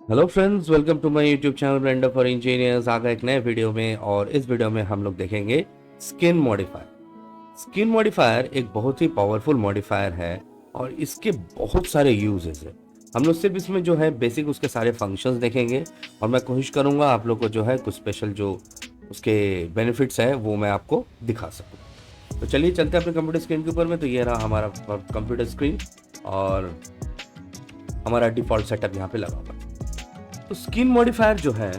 Hello friends, welcome to my YouTube channel Blender for engineers. आ गए एक नए वीडियो में और इस वीडियो में हम लोग देखेंगे स्किन मॉडिफायर। स्किन मॉडिफायर एक बहुत ही पावरफुल मॉडिफायर है और इसके बहुत सारे यूजेस है। हम लोग सिर्फ इसमें जो है बेसिक उसके सारे फंक्शंस देखेंगे और मैं कोशिश करूंगा आप लोग को जो है कुछ स्पेशल जो उसके बेनिफिट्स है वो मैं आपको दिखा सकूँ। तो चलिए चलते हैं अपने कंप्यूटर स्क्रीन के ऊपर में। तो ये रहा हमारा कंप्यूटर स्क्रीन और हमारा डिफॉल्ट सेटअप यहाँ पे लगा हुआ है। तो स्किन मॉडिफायर जो है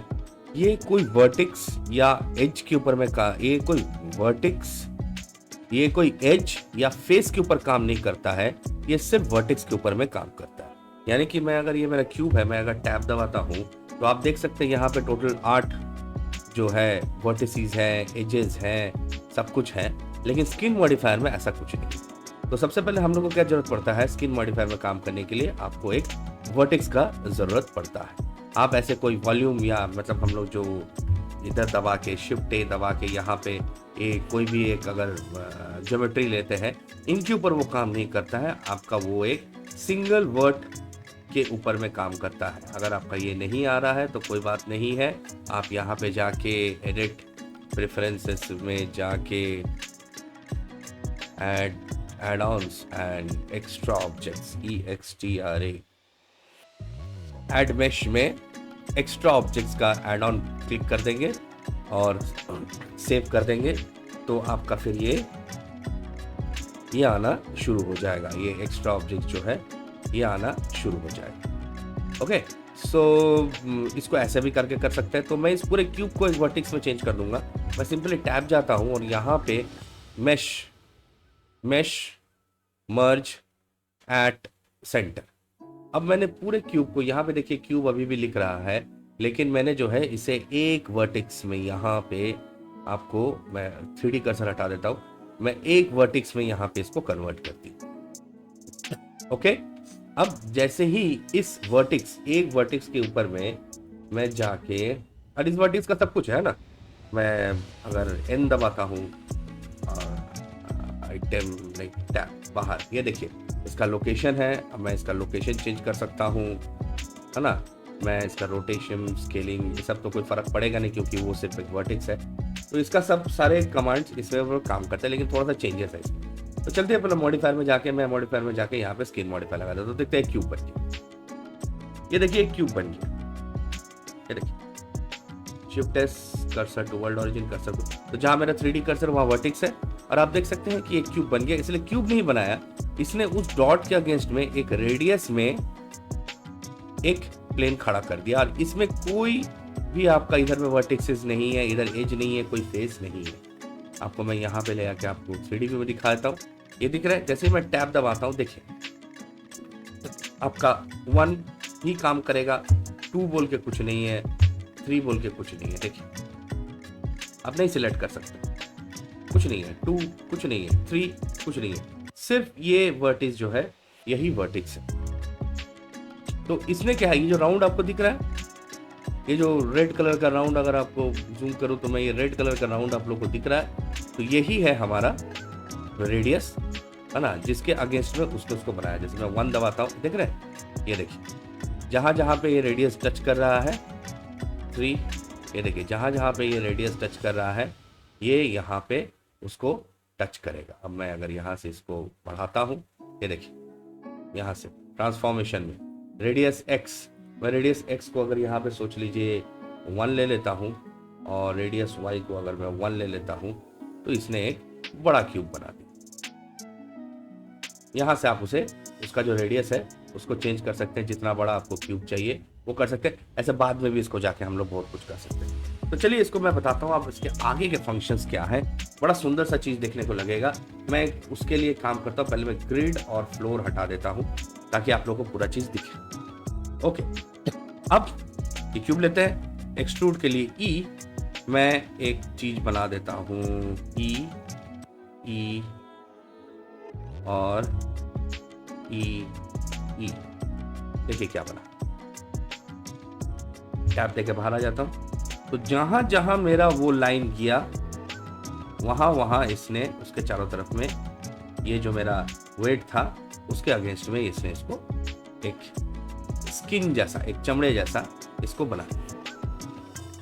ये कोई वर्टेक्स या एज के ऊपर में ये कोई वर्टेक्स, ये कोई एज या फेस के ऊपर काम नहीं करता है। ये सिर्फ वर्टेक्स के ऊपर में काम करता है। यानी कि मैं अगर ये मेरा क्यूब है, मैं अगर टैब दबाता हूँ तो आप देख सकते हैं यहाँ पे टोटल 8 जो है वर्टिसेस हैं, एजेस हैं, सब कुछ है। लेकिन स्किन मॉडिफायर में ऐसा कुछ नहीं। तो सबसे पहले हम लोग को क्या जरूरत पड़ता है स्किन मॉडिफायर में काम करने के लिए? आपको एक वर्टेक्स का जरूरत पड़ता है। आप ऐसे कोई वॉल्यूम या मतलब हम लोग जो इधर दबा के शिफ्ट ए दबा के यहाँ पे कोई भी एक अगर ज्योमेट्री लेते हैं, इनके ऊपर वो काम नहीं करता है। आपका वो एक सिंगल वर्ड के ऊपर में काम करता है। अगर आपका ये नहीं आ रहा है तो कोई बात नहीं है, आप यहाँ पे जाके एडिट प्रेफरेंसेस में जाके add ons and extra objects EXTRA add mesh में एक्स्ट्रा ऑब्जेक्ट्स का एड ऑन क्लिक कर देंगे और सेव कर देंगे तो आपका फिर ये आना शुरू हो जाएगा। ये एक्स्ट्रा ऑब्जेक्ट जो है ये आना शुरू हो जाएगा। ओके, सो इसको ऐसे भी करके कर सकते हैं। तो मैं इस पूरे क्यूब को एक वर्टेक्स में चेंज कर दूंगा। मैं सिंपली टैब जाता हूं और यहाँ पे मेश मर्ज एट सेंटर। अब मैंने पूरे क्यूब को यहाँ पे देखिए, क्यूब अभी भी लिख रहा है लेकिन मैंने जो है इसे एक वर्टेक्स में यहाँ पे आपको मैं 3D कर्सर हटा देता हूँ, मैं एक वर्टेक्स में यहाँ पे इसको कन्वर्ट करती हूँ। ओके, अब जैसे ही इस एक वर्टेक्स के ऊपर में मैं जाके, और इस वर्टेक्स का सब कुछ है ना, मैं अगर N दबाता हूँ आइटम लाइक टैब बाहर, ये देखिए इसका लोकेशन है। अब मैं इसका लोकेशन चेंज कर सकता हूँ, है ना। मैं इसका रोटेशन, स्केलिंग, ये सब तो कोई फर्क पड़ेगा नहीं क्योंकि वो सिर्फ एक वर्टेक्स है। तो इसका सब सारे कमांड्स इसमें काम करते हैं, लेकिन थोड़ा सा चेंजेस है इसमें। तो चलते हैं अपना मॉडिफायर में जाके, मैं मॉडिफायर में जाके यहाँ पे स्किन मॉडिफायर लगा देता हूँ। तो देखते हैं क्यूब बन गया। ये देखिए एक क्यूब बन गया। ये देखिए shift S cursor to world origin cursor तो जहाँ मेरा 3D कर्सर वहाँ वर्टेक्स है और आप देख सकते हैं कि एक क्यूब बन गया। इसलिए क्यूब नहीं बनाया, इसने उस डॉट के अगेंस्ट में एक रेडियस में एक प्लेन खड़ा कर दिया और इसमें कोई भी आपका इधर में वर्टेक्सेस नहीं है, इधर एज नहीं है, कोई फेस नहीं है। आपको मैं यहाँ पे ले आके आपको 3D में दिखा देता हूँ। ये दिख रहा है, जैसे मैं टैब दबाता हूँ देखिए आपका 1 ही काम करेगा, 2 बोल के कुछ नहीं है, 3 बोल के कुछ नहीं है। देखिए आप नहीं सिलेक्ट कर सकते, कुछ नहीं है, 2 कुछ नहीं है, 3 कुछ नहीं है, सिर्फ ये वर्टेक्स जो है यही वर्टेक्स है। तो इसने क्या है, ये जो राउंड आपको दिख रहा है, ये जो रेड कलर का राउंड, अगर आपको जूम करूं तो मैं ये रेड कलर का राउंड आप लोग को दिख रहा है, तो यही है हमारा रेडियस, है ना, जिसके अगेंस्ट में उसको बनाया। जैसे मैं 1 दबाता हूँ, देख रहे हैं, ये देखिए जहां जहां पे ये रेडियस टच कर रहा है 3, ये देखिए जहां जहां पे ये रेडियस टच कर रहा है ये यहाँ पे उसको टच करेगा। अब मैं अगर यहाँ से इसको बढ़ाता हूँ, ये देखिए यहाँ से ट्रांसफॉर्मेशन में रेडियस x, मैं रेडियस x को अगर यहाँ पे सोच लीजिए 1 ले लेता हूँ और रेडियस y को अगर मैं 1 ले लेता हूँ तो इसने एक बड़ा क्यूब बना दिया। यहाँ से आप उसका जो रेडियस है उसको चेंज कर सकते हैं, जितना बड़ा आपको क्यूब चाहिए वो कर सकते हैं। ऐसे बाद में भी इसको जाके हम लोग बहुत कुछ कर सकते हैं। तो चलिए इसको मैं बताता हूँ, आप इसके आगे के फंक्शंस क्या है। बड़ा सुंदर सा चीज़ देखने को लगेगा। मैं उसके लिए काम करता हूँ, पहले मैं ग्रिड और फ्लोर हटा देता हूँ ताकि आप लोगों को पूरा चीज़ दिखे। ओके, अब ये क्यूब लेते हैं, एक्सट्रूड के लिए ई, मैं एक चीज़ बना देता हूँ ई और ई। देखिए क्या बना, टैप देके बाहर आ जाता हूँ। तो जहां जहां मेरा वो लाइन गया वहां वहां इसने उसके चारों तरफ में ये जो मेरा वेट था उसके अगेंस्ट में इसने इसको एक स्किन जैसा, एक चमड़े जैसा इसको बना लिया।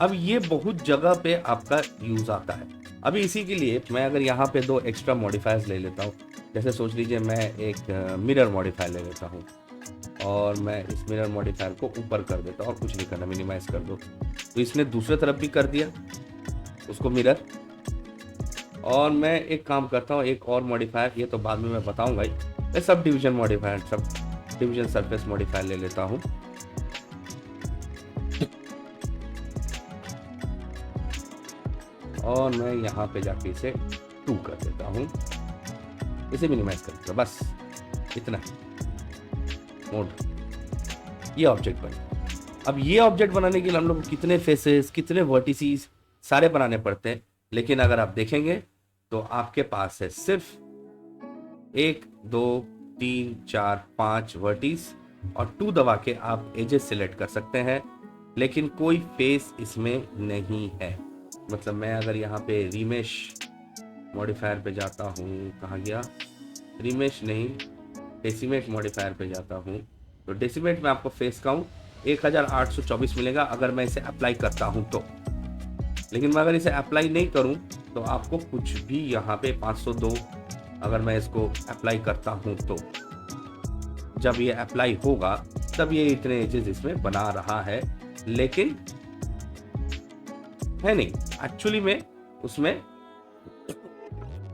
अब ये बहुत जगह पे आपका यूज आता है। अभी इसी के लिए मैं अगर यहाँ पे 2 एक्स्ट्रा मॉडिफायर्स ले लेता हूँ, जैसे सोच लीजिए मैं एक मिरर मॉडिफायर ले लेता हूँ और मैं इस मिरर मॉडिफायर को ऊपर कर देता हूँ और कुछ नहीं करना, मिनिमाइज कर दो, तो इसने दूसरे तरफ भी कर दिया उसको मिरर। और मैं एक काम करता हूँ, एक और मॉडिफायर, ये तो बाद में मैं बताऊंगा ही, मैं sub division modifier, sub division surface modifier ले लेता हूँ। और मैं यहाँ पे जाके इसे 2 कर देता हूँ, इसे मिनिमाइज कर देता हूँ, बस इतना मोड। ये ऑब्जेक्ट बन। अब ये ऑब्जेक्ट बनाने के लिए हम लोग को कितने फेसेस, कितने वर्टिसेस सारे बनाने पड़ते हैं, लेकिन अगर आप देखेंगे तो आपके पास है सिर्फ 1 2 3 4 5 वर्टिस और 2 दबा के आप एजेस सिलेक्ट कर सकते हैं, लेकिन कोई फेस इसमें नहीं है। मतलब मैं अगर यहाँ पे रीमेश मॉडिफायर पे जाता हूँ, कहाँ गया, रीमेश नहीं, डेसिमेट मॉडिफायर पे जाता हूँ, तो डेसिमेट में आपको फेस काउंट 1824 मिलेगा अगर मैं इसे अप्लाई करता हूँ तो। लेकिन मैं अगर इसे अप्लाई नहीं करूँ तो आपको कुछ भी यहाँ पे 502 अगर मैं इसको अप्लाई करता हूँ तो जब ये अप्लाई होगा तब ये इतने एजेस इसमें बना रहा है, लेकिन है नहीं, एक्चुअली में उसमें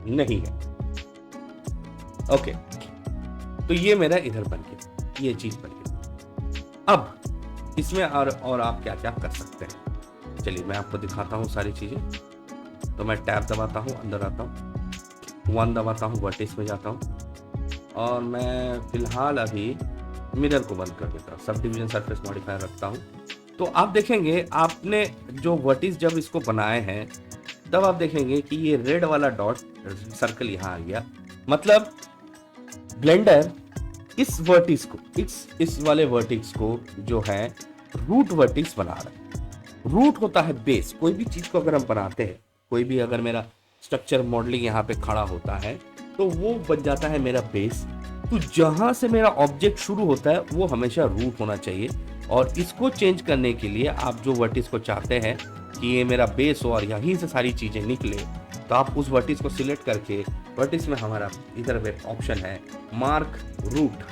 नहीं है। ओके, तो ये मेरा इधर बन गया, ये चीज बन गई। अब इसमें और आप क्या क्या कर सकते हैं, चलिए मैं आपको दिखाता हूँ सारी चीजें। तो मैं टैब दबाता हूँ, अंदर आता हूँ, 1 दबाता हूँ, वर्टिस में जाता हूँ और मैं फिलहाल अभी मिरर को बंद कर देता हूँ, सब डिवीजन सरफेस मॉडिफायर रखता हूँ। तो आप देखेंगे आपने जो वर्टिस जब इसको बनाए हैं तब आप देखेंगे कि ये रेड वाला डॉट सर्कल यहाँ आ गया, मतलब ब्लेंडर इस वर्टिस को, इस वाले वर्टिस को जो है रूट वर्टिस बना रहा है। रूट होता है बेस, कोई भी चीज को अगर हम बनाते हैं, कोई भी अगर मेरा स्ट्रक्चर मॉडलिंग यहाँ पे खड़ा होता है तो वो बन जाता है मेरा बेस। तो जहां से मेरा ऑब्जेक्ट शुरू होता है वो हमेशा रूट होना चाहिए, और इसको चेंज करने के लिए आप जो वर्टिस को चाहते हैं कि ये मेरा बेस हो और यहीं से सारी चीजें निकले, तो आप उस वर्टिस को सिलेक्ट करके, वर्टिस में हमारा इधर पे ऑप्शन है मार्क रूट,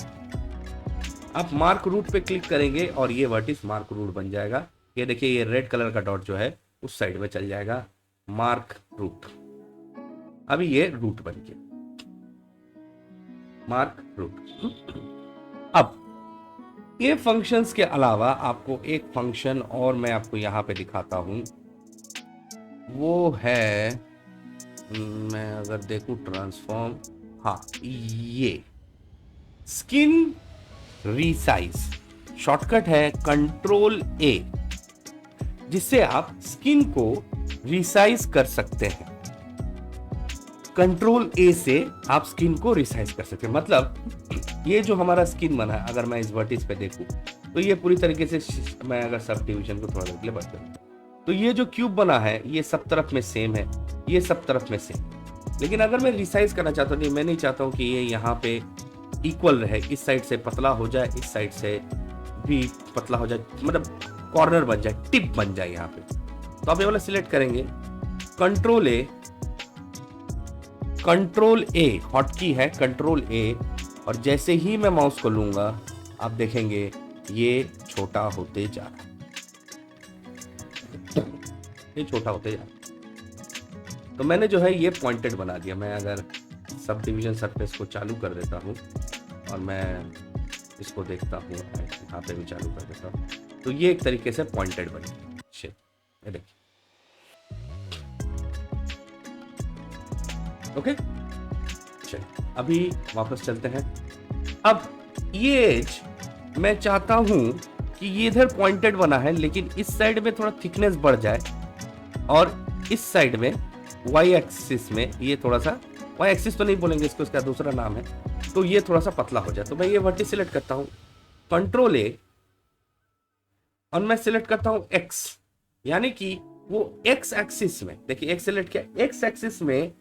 आप मार्क रूट पे क्लिक करेंगे और ये वर्टिस मार्क रूट बन जाएगा। ये देखिए ये रेड कलर का डॉट जो है उस साइड में चल जाएगा, मार्क रूट। अभी ये रूट बन गया, मार्क रूट। अब ये फंक्शंस के अलावा आपको एक फंक्शन और मैं आपको यहां पे दिखाता हूं, वो है, मैं अगर देखूं ट्रांसफॉर्म, हाँ ये स्किन रीसाइज, शॉर्टकट है कंट्रोल ए, जिससे आप स्किन को रिसाइज कर सकते हैं। कंट्रोल ए से आप स्किन को रिसाइज कर सकते हैं। मतलब ये जो हमारा स्किन बना है, अगर मैं इस वर्टिस पे देखूं तो ये पूरी तरीके से, मैं अगर सब डिवीजन को थोड़ा देर के लिए बंद करूं तो ये जो क्यूब बना है ये सब तरफ में सेम है, ये सब तरफ में सेम। लेकिन अगर मैं रिसाइज करना चाहता हूँ, मैं नहीं चाहता हूँ कि ये यहाँ पे इक्वल रहे, इस साइड से पतला हो जाए, इस साइड से भी पतला हो जाए, मतलब कॉर्नर बन जाए, टिप बन जाए यहाँ पे, तो आप ये वाला सिलेक्ट करेंगे, कंट्रोल ए हॉटकी है, कंट्रोल ए, और जैसे ही मैं माउस को लूंगा आप देखेंगे ये छोटा होते जा रहा है, ये छोटा होते जा रहा है। तो मैंने जो है ये पॉइंटेड बना दिया। मैं अगर सब डिवीजन सरफेस को चालू कर देता हूँ और मैं इसको देखता हूँ, यहाँ पे भी चालू कर देता हूँ, तो ये एक तरीके से पॉइंटेड बन गया शेप, ये देखिए। ओके, चलिए अभी वापस चलते हैं। अब ये एज मैं चाहता हूं कि ये इधर पॉइंटेड बना है, लेकिन इस साइड में थोड़ा थिकनेस बढ़ जाए और इस साइड में वाई एक्सिस में ये थोड़ा सा, वाई एक्सिस तो नहीं बोलेंगे इसको, इसका दूसरा नाम है, तो ये थोड़ा सा पतला हो जाए। तो मैं ये वर्टिस सिलेक्ट करता हूं, कंट्रोल ए, और मैं सिलेक्ट करता हूं एक्स, यानी कि वो एक्स एक्सिस में, देखिए एक्स सिलेक्ट किया, एक्स एक्सिस में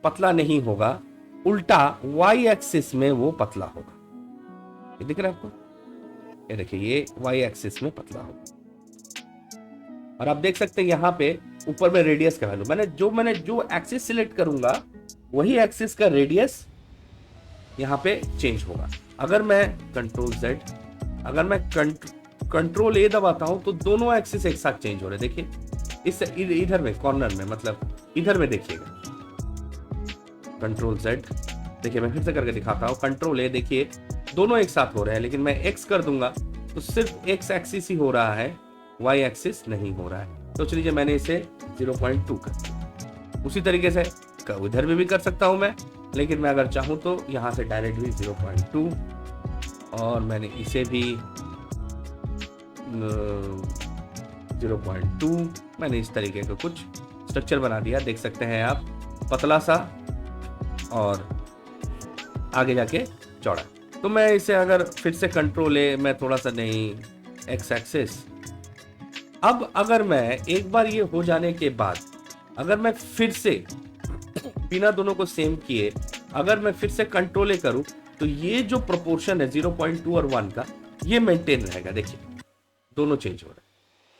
पतला नहीं होगा, उल्टा वाई एक्सिस में वो पतला होगा। ये दिख रहा है आपको, ये देखिए ये वाई एक्सिस में पतला होगा। और आप देख सकते हैं यहाँ पे ऊपर में रेडियस का वैल्यू मैंने जो एक्सिस सिलेक्ट करूंगा वही एक्सिस का रेडियस यहाँ पे चेंज होगा। अगर मैं कंट्रोल Z, अगर मैं कंट्रोल A दबाता हूं तो दोनों एक्सिस एक साथ चेंज हो रहे हैं। देखिए इस इधर में कॉर्नर में, मतलब इधर में देखिएगा, कंट्रोल Z, देखिए मैं फिर से करके दिखाता हूँ, कंट्रोल A, देखिए दोनों एक साथ हो रहे हैं, लेकिन मैं X कर दूंगा तो सिर्फ X एक्सिस ही हो रहा है, Y एक्सिस नहीं हो रहा है। तो चलिए मैंने इसे 0.2 कर दिया। उसी तरीके से इधर भी कर सकता हूं मैं, लेकिन मैं अगर चाहूं तो यहां से डायरेक्ट भी 0.2, और मैंने इसे भी 0.2, मैंने इस तरीके का कुछ स्ट्रक्चर बना दिया। देख सकते हैं आप, पतला सा और आगे जाके चौड़ा। तो मैं इसे अगर फिर से कंट्रोल A, मैं थोड़ा सा नहीं एक्स एक्सिस। अब अगर मैं एक बार ये हो जाने के बाद अगर मैं फिर से बिना दोनों को सेम किए अगर मैं फिर से कंट्रोल A करूं तो ये जो प्रोपोर्शन है 0.2 और 1 का, ये मेंटेन रहेगा। देखिए दोनों चेंज हो रहे हैं।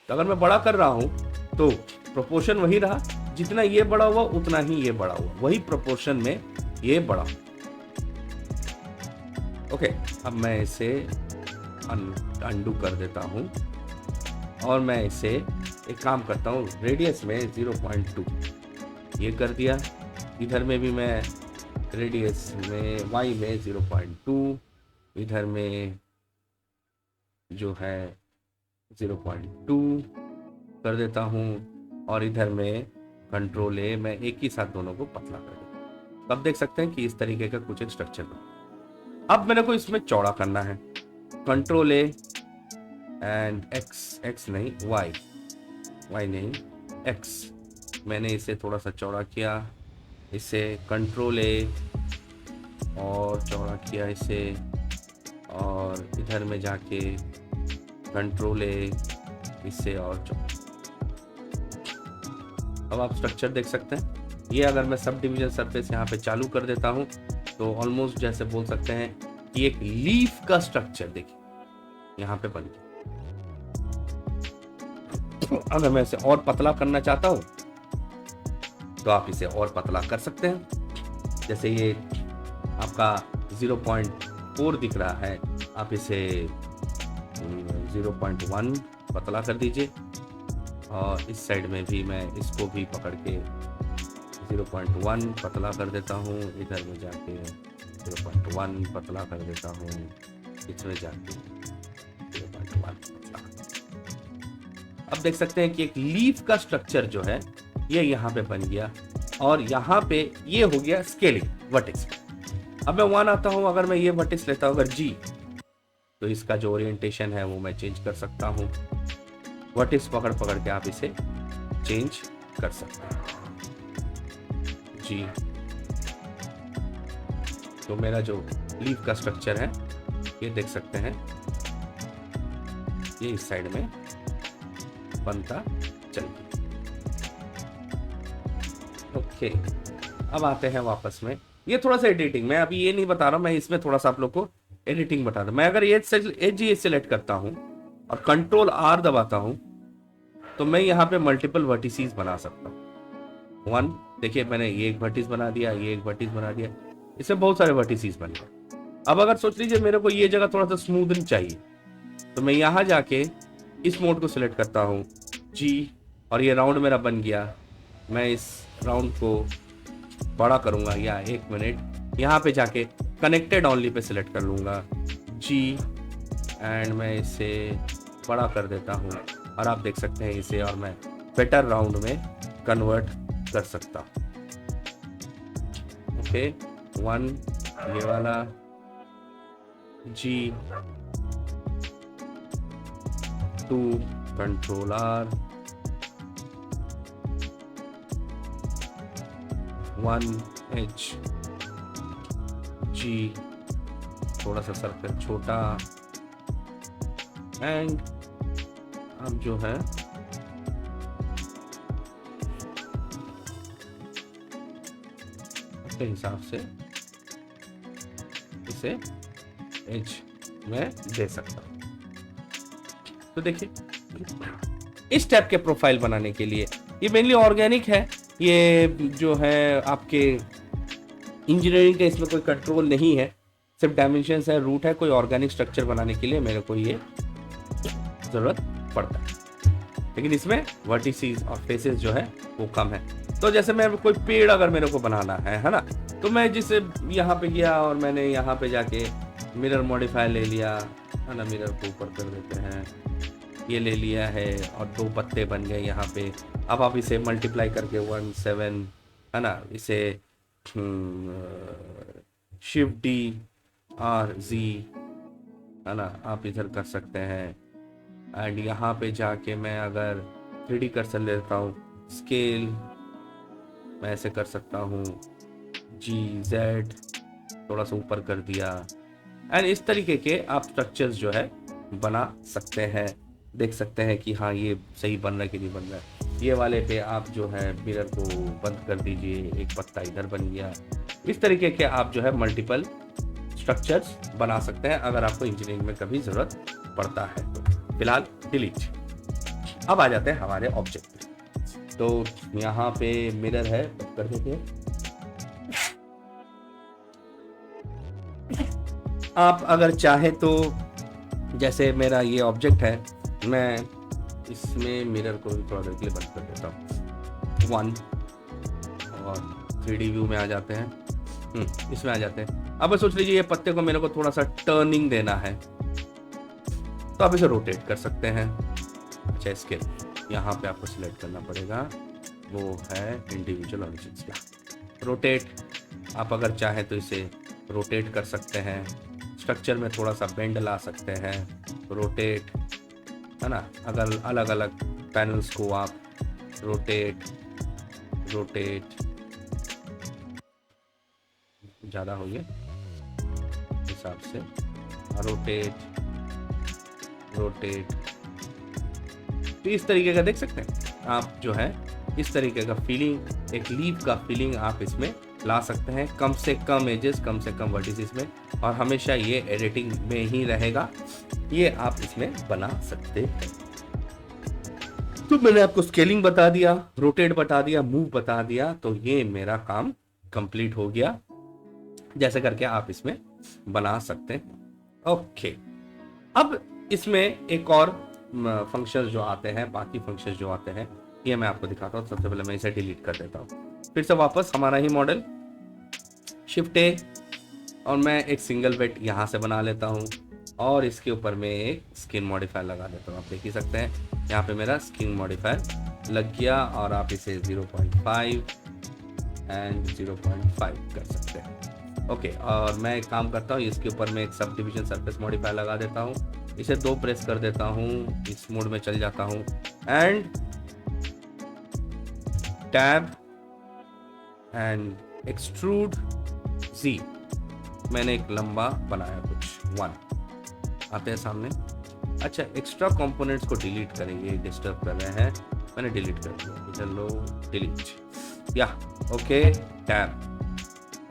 तो अगर मैं बड़ा कर रहा हूं तो प्रोपोर्शन वही रहा, जितना ये बड़ा हुआ उतना ही ये बड़ा हुआ, वही प्रोपोर्शन में ये बड़ा हुआ। ओके, अब मैं इसे अनडू कर देता हूं और मैं इसे एक काम करता हूं, रेडियस में 0.2 ये कर दिया। इधर में भी मैं रेडियस में y में 0.2, इधर में जो है 0.2 कर देता हूं, और इधर में कंट्रोल A, मैं एक ही साथ दोनों को पतला कर देता हूं। अब देख सकते हैं कि इस तरीके का कुछ एक स्ट्रक्चर बना। अब मेरे को इसमें चौड़ा करना है, कंट्रोल A एंड x नहीं y नहीं x, मैंने इसे थोड़ा सा चौड़ा किया, इसे कंट्रोल A और चौड़ा किया इसे, और इधर में जाके कंट्रोल A इसे और चौड़ा। अब आप स्ट्रक्चर देख सकते हैं। ये अगर मैं सब डिवीजन सरफेस यहाँ पे चालू कर देता हूँ तो ऑलमोस्ट जैसे बोल सकते हैं कि एक लीफ का स्ट्रक्चर देखिए यहाँ पे बन गया। अगर मैं इसे और पतला करना चाहता हूं तो आप इसे और पतला कर सकते हैं। जैसे ये आपका 0.4 दिख रहा है, आप इसे 0.1 पतला कर दीजिए, और इस साइड में भी मैं इसको भी पकड़ के 0.1 पतला कर देता हूँ, इधर में जाके 0.1 पतला कर देता हूँ, इसमें जाके 0.1 पतला। अब देख सकते हैं कि एक लीफ का स्ट्रक्चर जो है ये यहाँ पे बन गया, और यहाँ पे ये हो गया स्केलिंग वर्टेक्स। अब मैं 1 आता हूँ, अगर मैं ये वर्टेक्स लेता हूँ अगर G, तो इसका जो ओरिएंटेशन है वो मैं चेंज कर सकता हूँ। वर्टेक्स पकड़ पकड़ के आप इसे चेंज कर सकते हैं G। तो मेरा जो लीफ का स्ट्रक्चर है ये देख सकते हैं, ये इस साइड में बनता चल गया। ओके, अब आते हैं वापस में, ये थोड़ा सा एडिटिंग, मैं अभी ये नहीं बता रहा, मैं इसमें थोड़ा सा आप लोग को एडिटिंग बता रहा हूं। मैं अगर एज सेलेक्ट करता हूं और कंट्रोल R दबाता हूं तो मैं यहाँ पे मल्टीपल वर्टिसेस बना सकता हूँ। 1, देखिए मैंने ये एक वर्टिस बना दिया, ये एक वर्टिस बना दिया, इससे बहुत सारे वर्टिसेस बन गए। अब अगर सोच लीजिए मेरे को ये जगह थोड़ा सा स्मूथनिंग चाहिए, तो मैं यहाँ जाके इस मोड को सिलेक्ट करता हूँ G, और ये राउंड मेरा बन गया। मैं इस राउंड को बड़ा करूँगा, या 1 मिनट यहाँ पे जाके कनेक्टेड ओनली पे सिलेक्ट कर लूँगा G, एंड मैं इसे बड़ा कर देता हूँ, और आप देख सकते हैं इसे और मैं बेटर राउंड में कन्वर्ट कर सकता हूँ। ओके, 1 ये वाला G, 2 control R, 1 H G, थोड़ा सा सर्कल छोटा, एंड अब जो है अपने हिसाब से इसे एज में दे सकता हूं। तो देखिए इस टाइप के प्रोफाइल बनाने के लिए। ये मेनली ऑर्गेनिक है, ये जो है आपके इंजीनियरिंग का इसमें कोई कंट्रोल नहीं है, सिर्फ डायमेंशंस है, रूट है। कोई ऑर्गेनिक स्ट्रक्चर बनाने के लिए मेरे को ये जरूरत पड़ता है, लेकिन इसमें वर्टिसेस और फेसेस जो है वो कम है। तो जैसे मैं कोई पेड़ अगर मेरे को बनाना है ना, तो मैं जिसे यहाँ पे गया और मैंने यहाँ पे जाके मिरर मॉडिफायर ले लिया है ना, मिरर को ऊपर कर देते हैं, ये ले लिया है और 2 पत्ते बन गए यहाँ पे। अब आप इसे मल्टीप्लाई करके 1 7 है ना, इसे शिफ्ट डी आर जी है ना, आप इधर कर सकते हैं। एंड यहाँ पे जाके मैं अगर 3D कर्सर लेता हूँ, स्केल मैं ऐसे कर सकता हूँ, GZ थोड़ा सा ऊपर कर दिया। एंड इस तरीके के आप स्ट्रक्चर्स जो है बना सकते हैं। देख सकते हैं कि हाँ ये सही बन रहा है कि नहीं बन रहा है। ये वाले पे आप जो है मिरर को बंद कर दीजिए, एक पत्ता इधर बन गया। इस तरीके के आप जो है मल्टीपल स्ट्रक्चर्स बना सकते हैं अगर आपको इंजीनियरिंग में कभी ज़रूरत पड़ता है तो। फिलहाल डिलीट। अब आ जाते हैं हमारे ऑब्जेक्ट पे। तो यहाँ पे मिरर है, कर देते हैं। आप अगर चाहे तो जैसे मेरा ये ऑब्जेक्ट है, मैं इसमें मिरर को थोड़ा देर के लिए बंद कर देता हूँ 1 और 3D व्यू में आ जाते हैं। इसमें आ जाते हैं। अब सोच लीजिए ये पत्ते को मेरे को थोड़ा सा टर्निंग देना है, तो आप इसे रोटेट कर सकते हैं। अच्छा, स्केल यहाँ पे आपको सिलेक्ट करना पड़ेगा, वो है इंडिविजुअल ऑरिजिन्स का रोटेट। आप अगर चाहें तो इसे रोटेट कर सकते हैं, स्ट्रक्चर में थोड़ा सा बेंड ला सकते हैं, रोटेट है ना। अगर अलग अलग पैनल्स को आप रोटेट ज़्यादा हो गया हिसाब से, रोटेट तो इस तरीके का देख सकते हैं आप जो है, इस तरीके का फीलिंग, एक लीफ का फीलिंग आप इसमें ला सकते हैं। कम से कम एजेस, कम से कम वर्टिसेस में, और हमेशा ये एडिटिंग में ही रहेगा। ये आप इसमें बना सकते हैं। तो मैंने आपको स्केलिंग बता दिया, रोटेट बता दिया, मूव बता दिया, तो ये मेरा काम कंप्लीट हो गया। जैसे करके आप इसमें बना सकते हैं। ओके, अब इसमें एक और फंक्शंस जो आते हैं, बाकी फंक्शंस जो आते हैं, ये मैं आपको दिखाता हूँ। सबसे पहले मैं इसे डिलीट कर देता हूँ, फिर से वापस हमारा ही मॉडल, शिफ्ट ए, और मैं एक सिंगल बेट यहाँ से बना लेता हूँ और इसके ऊपर मैं एक स्किन मॉडिफायर लगा देता हूँ। आप देख ही सकते हैं यहाँ पे मेरा स्किन मॉडिफायर लग गया, और आप इसे 0.5 एंड 0.5 कर सकते हैं। ओके, और मैं एक काम करता हूँ, इसके ऊपर मैं एक सब डिविजन सरफेस मॉडिफायर लगा देता हूँ, इसे 2 प्रेस कर देता हूँ, इस मोड में चल जाता हूँ, and tab and extrude Z। मैंने एक लंबा बनाया कुछ 1 आते हैं सामने। अच्छा, एक्स्ट्रा कंपोनेंट्स को डिलीट करेंगे, डिस्टर्ब कर रहे हैं, मैंने डिलीट कर दिया। इधर लो, डिलीट, या ओके, टैब,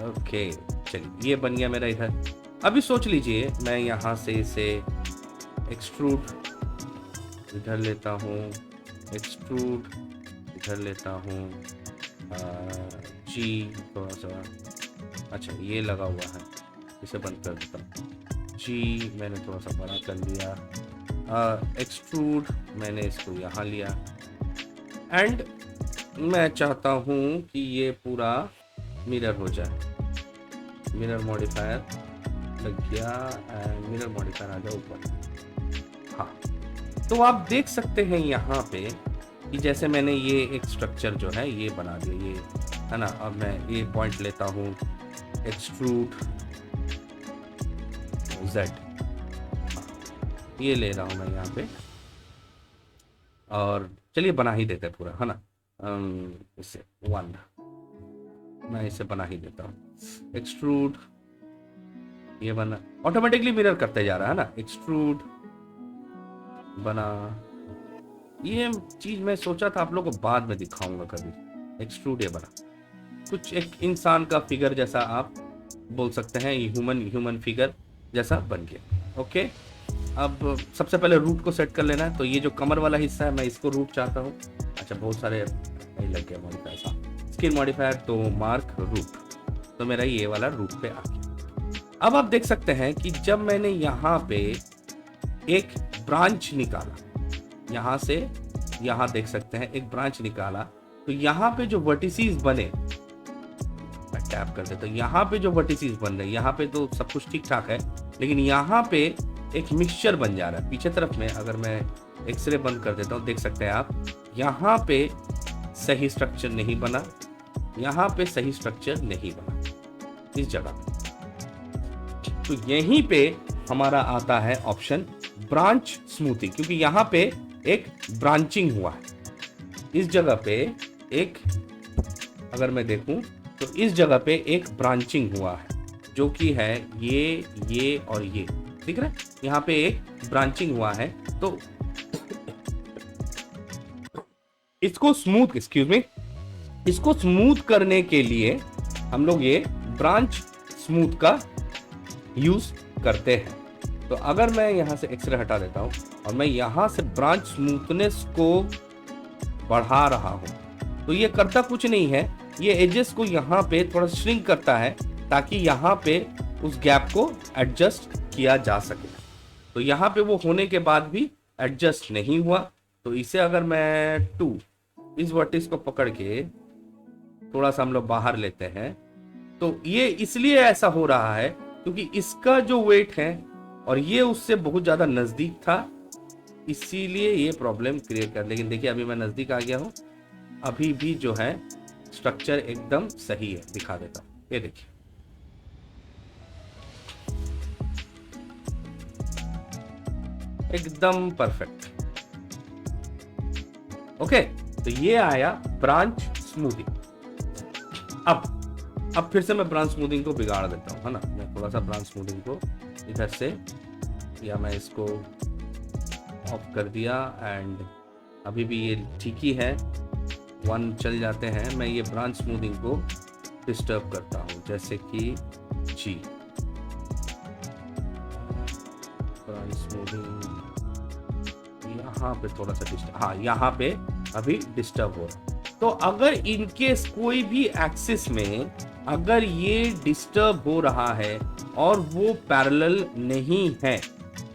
ओके, चलिए ये बन गया मेरा इधर। अभी सोच लीजिए मैं यहाँ से इसे एक्सट्रूड इधर लेता हूँ, एक्सट्रूड इधर लेता हूँ, जी थोड़ा सा, अच्छा ये लगा हुआ है, इसे बंद कर देता हूँ। जी मैंने थोड़ा सा बड़ा कर लिया, एक्सट्रूड मैंने इसको यहाँ लिया, एंड मैं चाहता हूँ कि ये पूरा मिरर हो जाए। मिरर मॉडिफायर लग गया, एंड मिरर मॉडिफायर आ जाए ऊपर। हाँ, तो आप देख सकते हैं यहाँ पे कि जैसे मैंने ये एक स्ट्रक्चर जो है ये बना दिया, ये है ना। अब मैं ये पॉइंट लेता हूँ, एक्सट्रूड Z, ये ले रहा हूँ मैं यहाँ पे, और चलिए बना ही देते हैं पूरा, है ना। इसे 1 मैं इसे बना ही देता हूँ। एक्सट्रूड, ये बना, ऑटोमेटिकली मिरर करते जा रहा है ना। एक्सट्रूड बना, ये चीज मैं सोचा था आप लोगों को बाद में दिखाऊंगा कभी। एक्सट्रूड ये बना, कुछ एक इंसान का फिगर जैसा आप बोल सकते हैं, ह्यूमन फिगर जैसा बन गया। ओके, अब सबसे पहले रूट को सेट कर लेना है। तो ये जो कमर वाला हिस्सा है मैं इसको रूट चाहता हूँ। अच्छा बहुत सारे नहीं लग गया मॉडिफायर सा, स्किन मॉडिफायर, तो मार्क रूट, तो मेरा ये वाला रूट पे आ गया। अब आप देख सकते हैं कि जब मैंने यहाँ पे एक ब्रांच निकाला, यहाँ से यहाँ देख सकते हैं एक ब्रांच निकाला, तो यहाँ पे जो वर्टिसेस बने, मैं टैप कर देता हूँ, यहाँ पे जो वर्टिसेस बन रहे हैं, यहाँ पे तो सब कुछ ठीक ठाक है, लेकिन यहाँ पे एक मिक्सचर बन जा रहा है। पीछे तरफ में अगर मैं एक्सरे बंद कर देता हूँ, देख सकते हैं आप, यहाँ पे सही स्ट्रक्चर नहीं बना, यहाँ पे सही स्ट्रक्चर नहीं बना इस जगह पे। तो यहीं पे हमारा आता है ऑप्शन ब्रांच स्मूथिंग, क्योंकि यहाँ पे एक ब्रांचिंग हुआ है। इस जगह पे एक, अगर मैं देखूं तो इस जगह पे एक ब्रांचिंग हुआ है, जो कि है ये और ये, ठीक है। यहाँ पे एक ब्रांचिंग हुआ है, तो इसको स्मूथ, एक्सक्यूज मी, इसको स्मूथ करने के लिए हम लोग ये ब्रांच स्मूथ का यूज करते हैं। तो अगर मैं यहाँ से एक्सरे हटा देता हूँ और मैं यहाँ से ब्रांच स्मूथनेस को बढ़ा रहा हूँ, तो ये करता कुछ नहीं है, ये एजेस को यहाँ पे थोड़ा श्रिंक करता है ताकि यहाँ पे उस गैप को एडजस्ट किया जा सके। तो यहाँ पे वो होने के बाद भी एडजस्ट नहीं हुआ, तो इसे अगर मैं 2 इस वर्टिस को पकड़ के थोड़ा सा हम लोग बाहर लेते हैं, तो ये इसलिए ऐसा हो रहा है क्योंकि इसका जो वेट है और ये उससे बहुत ज्यादा नजदीक था, इसीलिए ये प्रॉब्लम क्रिएट कर। लेकिन देखिए अभी मैं नजदीक आ गया हूं, अभी भी जो है स्ट्रक्चर एकदम सही है। दिखा देता हूं, ये देखिए, एकदम परफेक्ट। ओके, तो ये आया ब्रांच स्मूथिंग। अब फिर से मैं ब्रांच स्मूथिंग को बिगाड़ देता हूँ, है ना। मैं थोड़ा सा ब्रांच स्मूथिंग को इधर से, या मैं इसको ऑफ कर दिया, एंड अभी भी ये ठीक ही है, 1 चल जाते हैं। मैं ये ब्रांच स्मूथिंग को डिस्टर्ब करता हूँ, जैसे कि जी, ब्रांच स्मूथिंग यहाँ पे थोड़ा सा डिस्टर्ब, हाँ यहाँ पे अभी डिस्टर्ब हो रहा है। तो अगर इनकेस कोई भी एक्सिस में अगर ये डिस्टर्ब हो रहा है और वो पैरेलल नहीं है,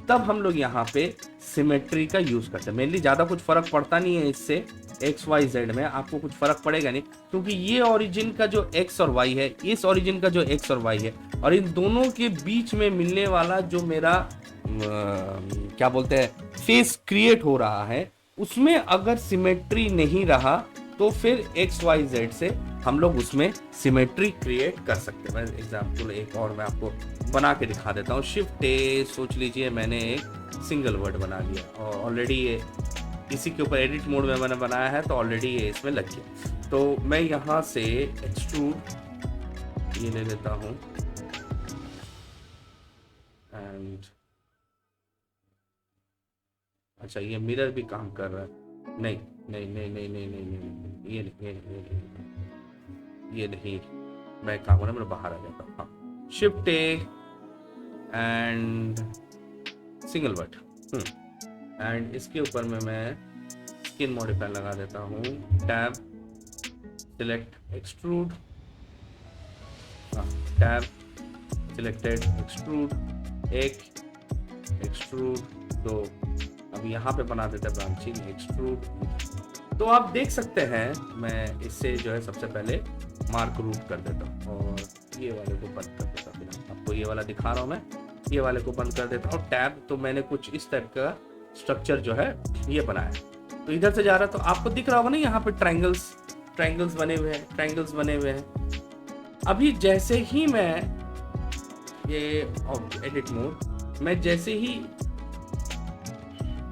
तब हम लोग यहाँ पे सिमेट्री का यूज करते हैं। मेनली ज्यादा कुछ फर्क पड़ता नहीं है इससे, एक्स वाई जेड में आपको कुछ फर्क पड़ेगा नहीं, क्योंकि ये ओरिजिन का जो एक्स और वाई है, इस ओरिजिन का जो एक्स और वाई है, और इन दोनों के बीच में मिलने वाला जो मेरा क्या बोलते हैं फेस क्रिएट हो रहा है, उसमें अगर सिमेट्री नहीं रहा तो फिर एक्स वाई जेड से हम लोग उसमें सिमेट्री क्रिएट कर सकते हैं। मैं एग्जाम्पल एक और मैं आपको बना के दिखा देता हूँ। शिफ्ट ए, सोच लीजिए मैंने एक सिंगल वर्ड बना लिया और ऑलरेडी ये इसी के ऊपर एडिट मोड में मैंने बनाया है, तो ऑलरेडी ये इसमें लग गया। तो मैं यहाँ से एक्सट्रूड ये ले लेता हूँ, एंड अच्छा ये मिरर भी काम कर रहा है, नहीं नहीं नहीं नहीं नहीं नहीं नहीं, ये नहीं, ये नहीं, मैं काम करना, मैं बाहर आ जाता हूँ। हाँ, shift A and single word, and इसके ऊपर में मैं स्किन मॉडिफायर लगा देता हूँ, tab select extrude, tab selected extrude, एक एक्सट्रूड, तो अब यहाँ पे बना देते हैं ब्रांचिंग एक्सट्रूड। तो आप देख सकते हैं मैं इससे जो है सबसे पहले मार्क रूट कर देता हूँ और ये वाले को बंद कर देता हूँ। आपको ये वाला दिखा रहा हूँ मैं, ये वाले को बंद कर देता हूँ। टैब तो मैंने कुछ इस टाइप का स्ट्रक्चर जो है ये बनाया, तो इधर से जा रहा है, तो आपको दिख रहा होगा ना यहाँ पे ट्रायंगल्स बने हुए हैं, ट्रायंगल्स बने हुए हैं। अभी जैसे ही मैं ये एडिट मोड, मैं जैसे ही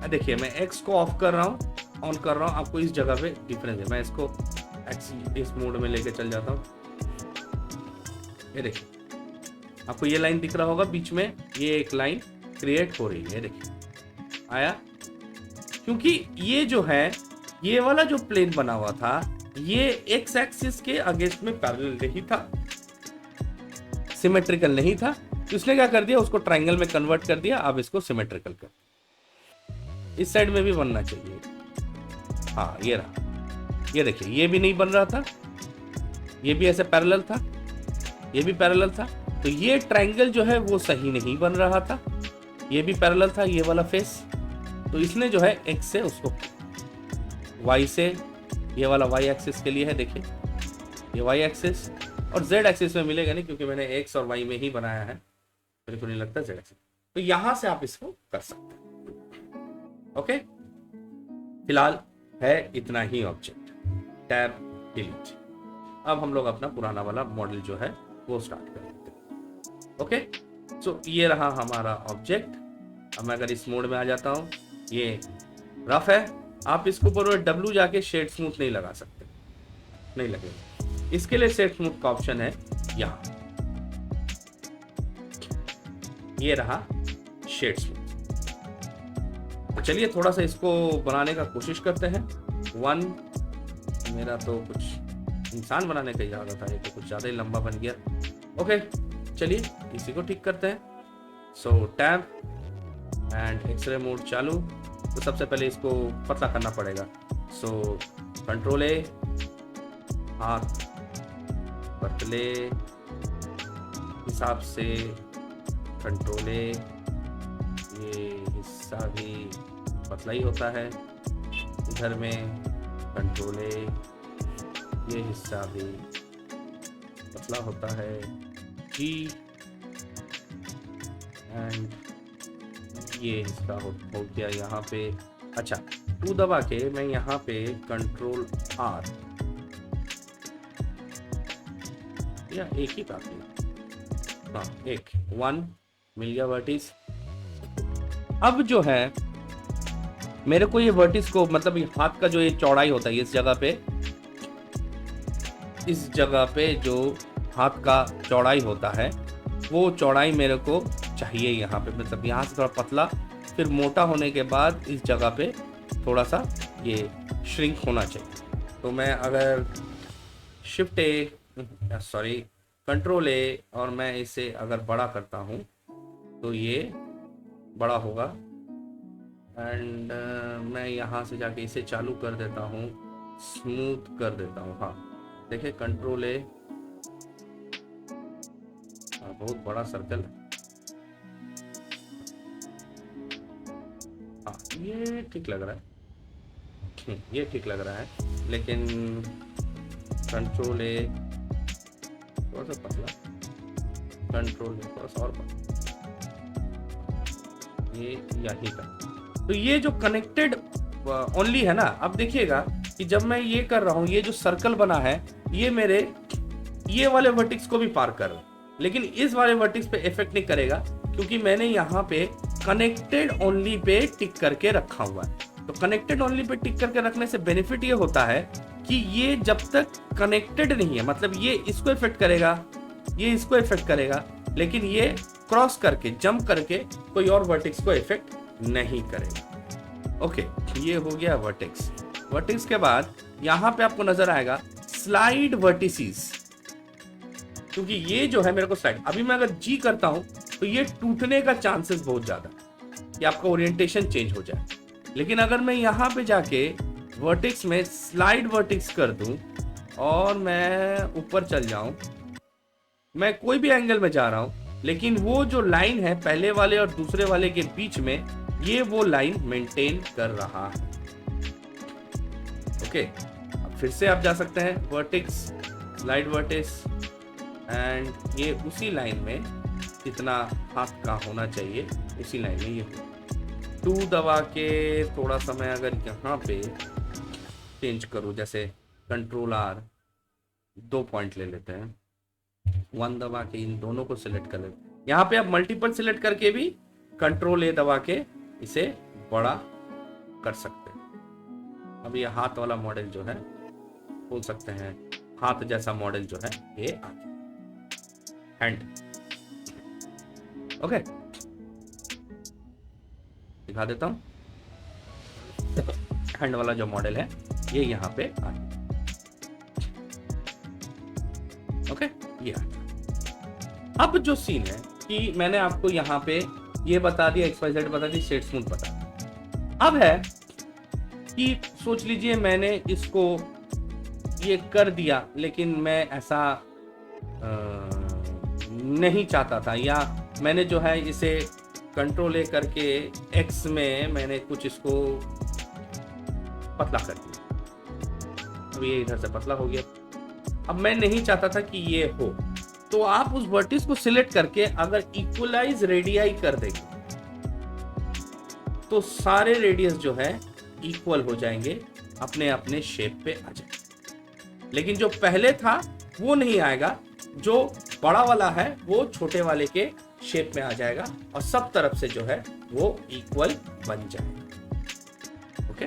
देखिए मैं एक्स को ऑफ कर रहा हूँ, ऑन कर रहा हूँ, आपको इस जगह पे डिफरेंस है। मैं इसको एक्स इस मोड में लेके चल जाता हूँ, ये देखिए आपको ये लाइन दिख रहा होगा बीच में, ये एक लाइन क्रिएट हो रही है, देखिए आया, क्योंकि ये जो है ये वाला जो प्लेन बना हुआ था ये एक्स एक्सिस के अगेंस्ट में पैरेलल नहीं था, सिमेट्रिकल नहीं था, तो इसने क्या कर दिया, उसको ट्रायंगल में कन्वर्ट कर दिया। अब इसको सिमेट्रिकल कर, इस साइड में भी बनना चाहिए। हाँ ये रहा, ये देखिए ये भी नहीं बन रहा था, ये भी ऐसे पैरेलल था, ये भी पैरेलल था, तो ये ट्रायंगल जो है वो सही नहीं बन रहा था। ये भी पैरेलल था ये वाला फेस, तो इसने जो है एक्स से उसको, वाई से, ये वाला वाई एक्सिस के लिए है, देखिए ये वाई एक्सिस, और जेड एक्सिस में मिलेगा नहीं क्योंकि मैंने एक्स और वाई में ही बनाया है, मेरे को नहीं लगता जेड एक्सिस। तो यहां से आप इसको कर सकते हैं। ओके, फिलहाल है इतना ही ऑब्जेक्ट, टैब डिलीट। अब हम लोग अपना पुराना वाला मॉडल जो है वो स्टार्ट कर लेते हैं। ओके, सो ये रहा हमारा ऑब्जेक्ट। अब मैं अगर इस मोड में आ जाता हूँ, ये रफ है, आप इसके ऊपर W जाके शेड स्मूथ नहीं लगा सकते, नहीं लगेगा। इसके लिए शेड स्मूथ का ऑप्शन है यहाँ, ये रहा शेड स्मूथ। तो चलिए थोड़ा सा इसको बनाने का कोशिश करते हैं। मेरा तो कुछ इंसान बनाने का इरादा था, ये तो कुछ ज्यादा ही लंबा बन गया। ओके चलिए इसी को ठीक करते हैं। सो टैब एंड एक्सरे मोड चालू। तो सबसे पहले इसको पतला करना पड़ेगा। सो कंट्रोल ए, हाथ पतले हिसाब से कंट्रोल ए, ये हिस्सा भी पतला ही होता है, इधर में कंट्रोल ए, ये हिस्सा भी पतला होता है, जी एंड ये हिस्सा हो गया यहाँ पे। अच्छा 2 दबा के मैं यहाँ पे कंट्रोल आर, या एक ही काफी, हाँ एक 1 मिल गया वर्टिस। अब जो है मेरे को ये वर्टिस को, मतलब ये हाथ का जो ये चौड़ाई होता है, इस जगह पे जो हाथ का चौड़ाई होता है वो चौड़ाई मेरे को चाहिए यहाँ पे, मतलब यहाँ से थोड़ा पतला, फिर मोटा होने के बाद इस जगह पे थोड़ा सा ये श्रिंक होना चाहिए। तो मैं अगर शिफ्ट ए, सॉरी कंट्रोल ए, और मैं इसे अगर बड़ा करता हूँ तो ये बड़ा होगा। एंड मैं यहाँ से जाके इसे चालू कर देता हूँ, स्मूथ कर देता हूँ। हाँ देखिए कंट्रोल ए, बहुत बड़ा सर्कल है। हाँ ये ठीक लग रहा है, ये ठीक लग रहा है, लेकिन कंट्रोल ए थोड़ा सा पतला, कंट्रोल ए थोड़ा सा और पतला, ये यही का। तो ये जो कनेक्टेड ओनली है ना, अब देखिएगा कि जब मैं ये कर रहा हूँ, ये जो सर्कल बना है ये मेरे ये वाले वर्टिक्स को भी पार कर रहा है, लेकिन इस वाले वर्टिक्स पे इफेक्ट नहीं करेगा क्योंकि मैंने यहाँ पे कनेक्टेड ओनली पे टिक करके रखा हुआ है। तो कनेक्टेड ओनली पे टिक करके रखने से बेनिफिट ये होता है कि ये जब तक कनेक्टेड नहीं है, मतलब ये इसको इफेक्ट करेगा, ये इसको इफेक्ट करेगा, लेकिन ये क्रॉस करके जंप करके कोई और वर्टिक्स को इफेक्ट नहीं करेगा। ओके ये हो गया वर्टेक्स। वर्टेक्स के बाद यहाँ पे आपको नजर आएगा स्लाइड वर्टिसेस, क्योंकि ये जो है मेरे को स्लाइड, अभी मैं अगर जी करता हूं तो ये टूटने का चांसेस बहुत ज्यादा कि आपका ओरिएंटेशन चेंज हो जाए। लेकिन अगर मैं यहाँ पे जाके वर्टेक्स में स्लाइड वर्टेक्स कर दूं और मैं ऊपर चल जाऊं, मैं कोई भी एंगल में जा रहा हूं, लेकिन वो जो लाइन है पहले वाले और दूसरे वाले के बीच में, ये वो लाइन मेंटेन कर रहा है। ओके अब फिर से आप जा सकते हैं वर्टेक्स, स्लाइड वर्टेक्स, एंड ये उसी लाइन में जितना हाथ का होना चाहिए उसी लाइन में ये हो। 2 दबा के थोड़ा सा मैं अगर यहाँ पे चेंज करूँ, जैसे कंट्रोल आर, 2 पॉइंट ले लेते हैं, 1 दबा के इन दोनों को सिलेक्ट कर लेते हैं। यहाँ पे आप मल्टीपल सिलेक्ट करके भी कंट्रोल ए दबा के इसे बड़ा कर सकते हैं। अब ये हाथ वाला मॉडल जो है बोल सकते हैं, हाथ जैसा मॉडल जो है ये आ गया, हैंड। ओके दिखा देता हूं, हैंड वाला जो मॉडल है ये यहाँ पे आ गया। ओके ये आ गया। अब जो सीन है कि मैंने आपको यहाँ पे ये बता दिया, XYZ बता दी, शेड स्मूथ बता दिया। अब है कि सोच लीजिए मैंने इसको ये कर दिया, लेकिन मैं ऐसा नहीं चाहता था, या मैंने जो है इसे कंट्रोल ए करके X में मैंने कुछ इसको पतला कर दिया। अब ये इधर से पतला हो गया। अब मैं नहीं चाहता था कि ये हो, तो आप उस वर्टिस को सिलेक्ट करके अगर इक्वलाइज रेडियाई कर देंगे तो सारे रेडियस जो है इक्वल हो जाएंगे, अपने अपने शेप पे आ जाएंगे। लेकिन जो पहले था वो नहीं आएगा, जो बड़ा वाला है वो छोटे वाले के शेप में आ जाएगा और सब तरफ से जो है वो इक्वल बन जाएगा। ओके,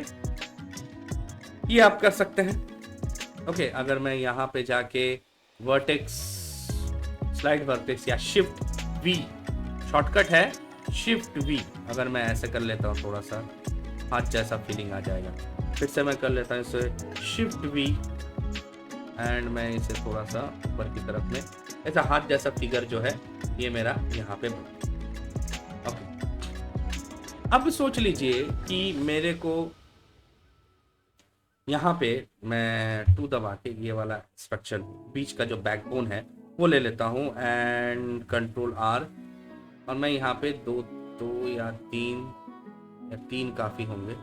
ये आप कर सकते हैं। ओके, अगर मैं यहाँ पे जाके वर्टेक्स, स्लाइड वर्टेक्स या शिफ्ट V, शॉर्टकट है शिफ्ट V, अगर मैं ऐसे कर लेता हूँ थोड़ा सा हाथ जैसा फीलिंग आ जाएगा। फिर से मैं कर लेता हूँ इसे शिफ्ट V एंड मैं इसे थोड़ा सा ऊपर की तरफ में ऐसा हाथ जैसा फिगर जो है ये मेरा यहाँ पे बना। ओके, अब सोच लीजिए कि मेरे को यहाँ पे मैं 2 दबा के ये वाला स्ट्रक्चर बीच का जो बैकबोन है वो ले लेता हूँ एंड कंट्रोल R, और मैं यहाँ पे दो या तीन काफ़ी होंगे,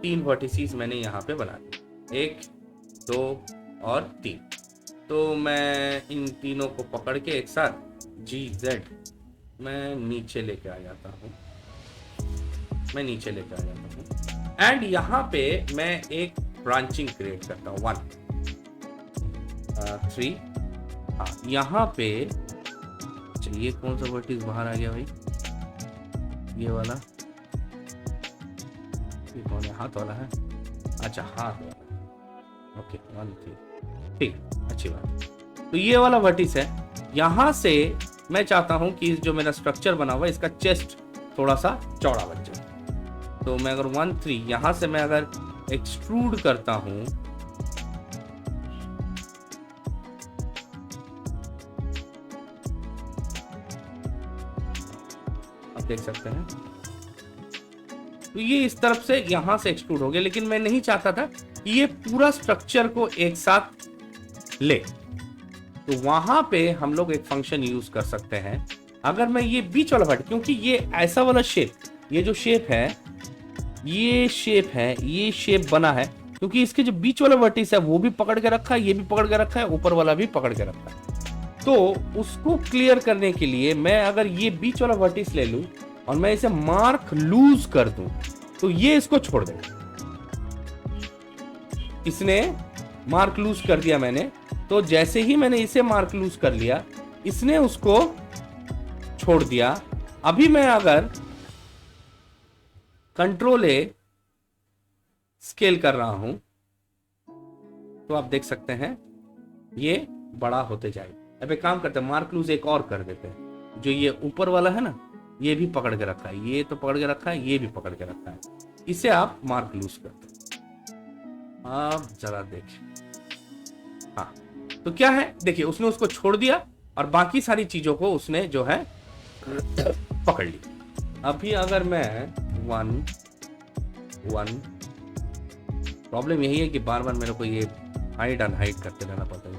3 वर्टिसेस मैंने यहाँ पे बना दिए, 1 2 और 3। तो मैं इन तीनों को पकड़ के एक साथ GZ मैं नीचे लेके आ जाता हूँ, एंड यहाँ पे मैं एक ब्रांचिंग क्रिएट करता हूँ 1 3। हाँ, यहाँ पे अच्छा ये कौन सा वर्टिस बाहर आ गया भाई, ये वाला, ये कौन है, हाथ वाला है, अच्छा हाथ वाला। ओके 1 3, ठीक, अच्छी बात। तो ये वाला वर्टिस है, यहाँ से मैं चाहता हूँ कि जो मेरा स्ट्रक्चर बना हुआ है इसका चेस्ट थोड़ा सा चौड़ा बन जाए। तो मैं अगर 1 3 यहाँ से मैं अगर एक्सट्रूड करता हूँ, आप देख सकते हैं, तो ये इस तरफ से यहां से एक्सट्रूड हो गया, लेकिन मैं नहीं चाहता था कि ये पूरा स्ट्रक्चर को एक साथ ले। तो वहां पे हम लोग एक फंक्शन यूज कर सकते हैं। अगर मैं ये बीच वाला पार्ट, क्योंकि ये ऐसा वाला शेप, ये जो शेप है, ये शेप बना है क्योंकि इसके जो बीच वाला वर्टिस है वो भी पकड़ के रखा है, ये भी पकड़ के रखा है, ऊपर वाला भी पकड़ के रखा है। तो उसको क्लियर करने के लिए मैं अगर ये बीच वाला वर्टिस ले लूं और मैं इसे मार्क लूज कर दूं तो ये इसको छोड़ देगा। इसने मार्क लूज कर दिया मैंने, तो जैसे ही मैंने इसे मार्क लूज कर लिया इसने उसको छोड़ दिया। अभी मैं अगर कंट्रोल A स्केल कर रहा हूं तो आप देख सकते हैं ये बड़ा होते जाएगा। अब एक काम करते हैं, मार्क लूज एक और कर देते हैं। जो ये ऊपर वाला है ना, ये भी पकड़ के रखा है, ये तो पकड़ के रखा है, ये भी पकड़ के रखा है, इसे आप मार्क लूज करते हैं। आप जरा देखिए, हाँ तो क्या है, देखिए उसने उसको छोड़ दिया और बाकी सारी चीजों को उसने जो है पकड़ ली। अभी अगर मैं 1 प्रॉब्लम यही है कि बार बार मेरे को ये हाइड अनहाइड करते रहना पड़ता है,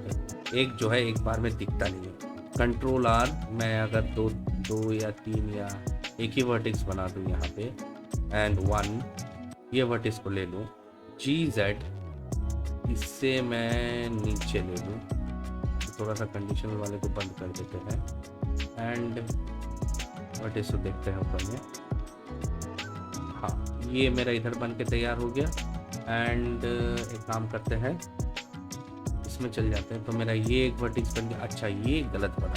एक जो है एक बार में दिखता नहीं है। कंट्रोल R, मैं अगर दो या 3 या एक ही वर्टेक्स बना दूं यहाँ पे एंड 1 ये वर्टेक्स को ले लूँ, GZ इससे मैं नीचे ले लूँ, थोड़ा सा कंडीशनल वाले को बंद कर देते हैं एंड वर्टेक्स को देखते हैं ऊपर में। हाँ, ये मेरा इधर बन के तैयार हो गया एंड एक काम करते हैं, इसमें चल जाते हैं। तो मेरा ये एक वर्टिक्स बन गया। अच्छा ये गलत बना,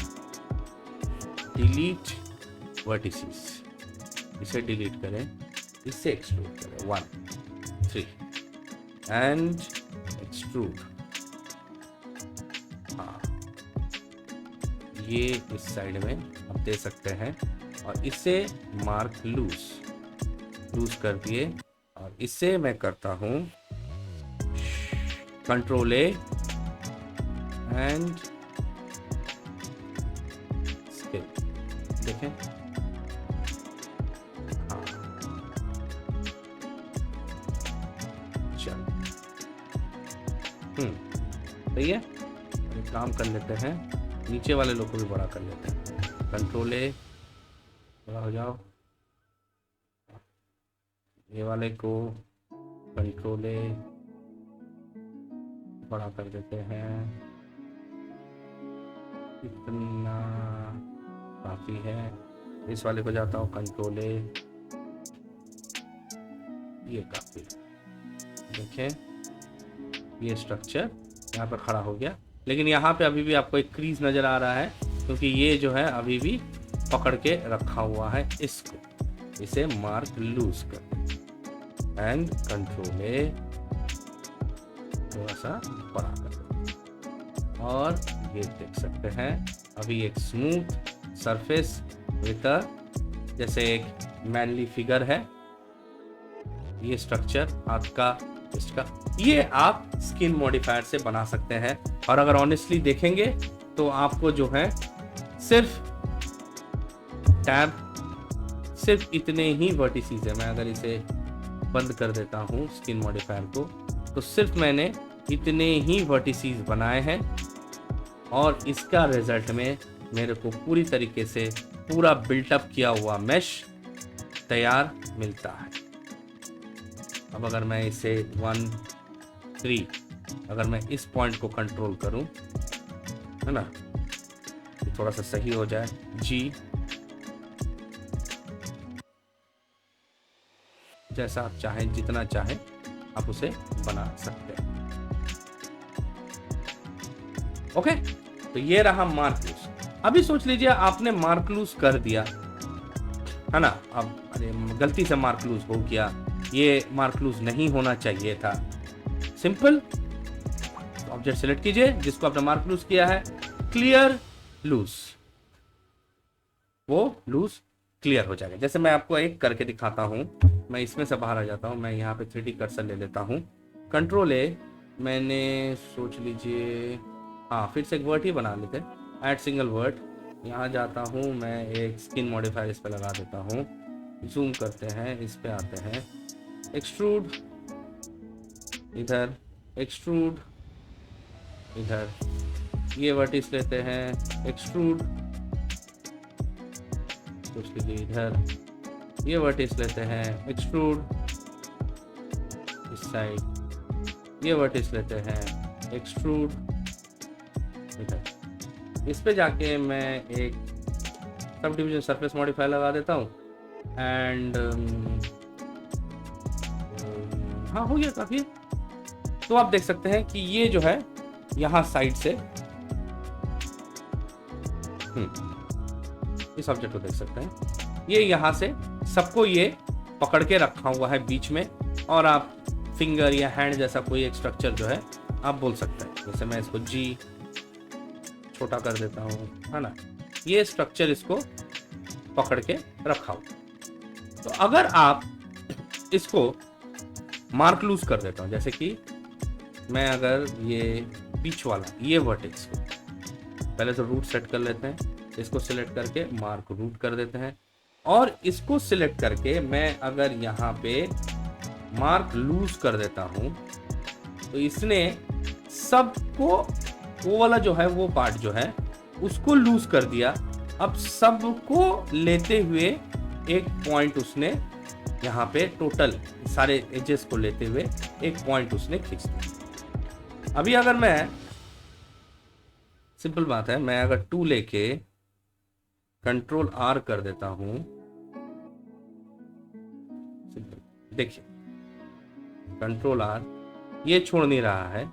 डिलीट वर्टिसेस, इसे डिलीट करें, इससे एक्सट्रूड करें 1 3 एंड एक्सट्रूड। हाँ ये इस साइड में आप दे सकते हैं और इससे मार्क लूज कर दिए और इससे मैं करता हूं कंट्रोल A एंड स्केल। देखें, हाँ चलो, सही है। एक काम कर लेते हैं, नीचे वाले लोग को भी बड़ा कर लेते हैं। कंट्रोल ए, बड़ा हो जाओ। ये वाले को कंट्रोल ए बड़ा कर देते हैं, इतना काफी है। इस वाले को जाता हूँ कंट्रोल ए, ये काफी। देखें ये स्ट्रक्चर यहाँ पर खड़ा हो गया, लेकिन यहाँ पे अभी भी आपको एक क्रीज नजर आ रहा है, क्योंकि ये जो है अभी भी पकड़ के रखा हुआ है इसको। इसे मार्क लूज कर एंड कंट्रोल ए थोड़ा सा बड़ा कर, और ये देख सकते हैं अभी एक स्मूथ सरफेस विद जैसे एक मैनली फिगर है। ये स्ट्रक्चर हाथ का, इसका, ये आप स्किन मॉडिफायर से बना सकते हैं। और अगर ऑनेस्टली देखेंगे तो आपको जो है सिर्फ टैब, सिर्फ इतने ही वर्टिसेस है। मैं अगर इसे बंद कर देता हूँ स्किन मॉडिफायर को, तो सिर्फ मैंने इतने ही वर्टिसेस बनाए हैं, और इसका रिजल्ट में मेरे को पूरी तरीके से पूरा बिल्टअप किया हुआ मैश तैयार मिलता है। अब अगर मैं इसे 1 3, अगर मैं इस पॉइंट को कंट्रोल करूं, है ना, तो थोड़ा सा सही हो जाए, जी जैसा आप चाहें, जितना चाहें आप उसे बना सकते हैं। ओके, तो ये रहा मार्क लूज। अभी सोच लीजिए आपने मार्क लूज कर दिया, है ना, अब अरे गलती से मार्क लूज हो गया, ये मार्क लूज नहीं होना चाहिए था। सिंपल, ऑब्जेक्ट सिलेक्ट कीजिए जिसको आपने मार्क लूज किया है, क्लियर लूज, वो लूज क्लियर हो जाएगा। जैसे मैं आपको एक करके दिखाता हूं, मैं इसमें से बाहर आ जाता हूं, मैं यहाँ पे 3D कर्सर ले लेता हूं, कंट्रोल ए, मैंने सोच लीजिए, हाँ फिर से एक वर्ड ही बना लेते हैं, ऐड सिंगल वर्ड। यहाँ जाता हूँ, मैं एक स्किन मॉडिफायर इस पे लगा देता हूँ, जूम करते हैं, इस पे आते हैं, एक्सट्रूड, इधर एक्सट्रूड, इधर ये वर्टिस लेते हैं, एक्सट्रूड, कुछ लीजिए, इधर ये वर्टिस लेते हैं, एक्सट्रूड, इस साइड ये वर्टिस लेते हैं, एक्सट्रूड, इधर। इस पे जाके मैं एक सब डिवीजन सरफेस मॉडिफायर लगा देता हूँ, एंड हाँ हो गया काफी। तो आप देख सकते हैं कि ये जो है यहाँ साइड से इस ऑब्जेक्ट को देख सकते हैं, ये यहाँ से सबको ये पकड़ के रखा हुआ है बीच में, और आप फिंगर या हैंड जैसा कोई एक स्ट्रक्चर जो है आप बोल सकते हैं। जैसे मैं इसको जी छोटा कर देता हूँ, है ना, ये स्ट्रक्चर इसको पकड़ के रखा हुआ। तो अगर आप इसको मार्क लूज कर देता हूँ, जैसे कि मैं अगर ये बीच वाला ये वर्टेक्स को पहले तो रूट सेट कर लेते हैं, इसको सिलेक्ट करके मार्क रूट कर देते हैं, और इसको सिलेक्ट करके मैं अगर यहाँ पे मार्क लूज कर देता हूँ, तो इसने सबको, वो वाला जो है वो पार्ट जो है उसको लूज कर दिया। अब सबको लेते हुए एक पॉइंट उसने यहाँ पे टोटल सारे एजेस को लेते हुए एक पॉइंट उसने खींच दिया। अभी अगर मैं, सिंपल बात है, मैं अगर 2 लेके कंट्रोल R कर देता हूं, देखिए कंट्रोल R, ये छोड़ नहीं रहा है,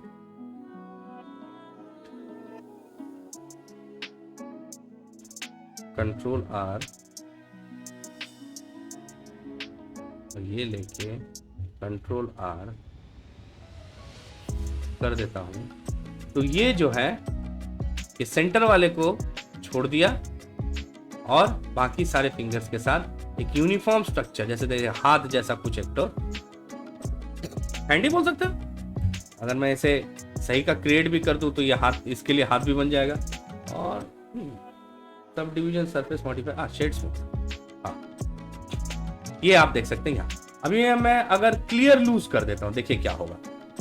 कंट्रोल R, और ये लेके कंट्रोल R कर देता हूं, तो ये जो है ये सेंटर वाले को छोड़ दिया, और बाकी सारे फिंगर्स के साथ एक यूनिफॉर्म स्ट्रक्चर, जैसे देखिए हाथ जैसा कुछ एक तो हैंडी बोल सकते हैं। अगर मैं इसे सही का क्रिएट भी कर दूं तो ये हाथ, इसके लिए हाथ भी बन जाएगा, और सब डिवीजन सरफेस मॉडिफायर, हाँ शेड स्मूथ, हाँ ये आप देख सकते हैं यहाँ। अभी मैं अगर क्लियर लूज कर देता हूँ, देखिए क्या होगा,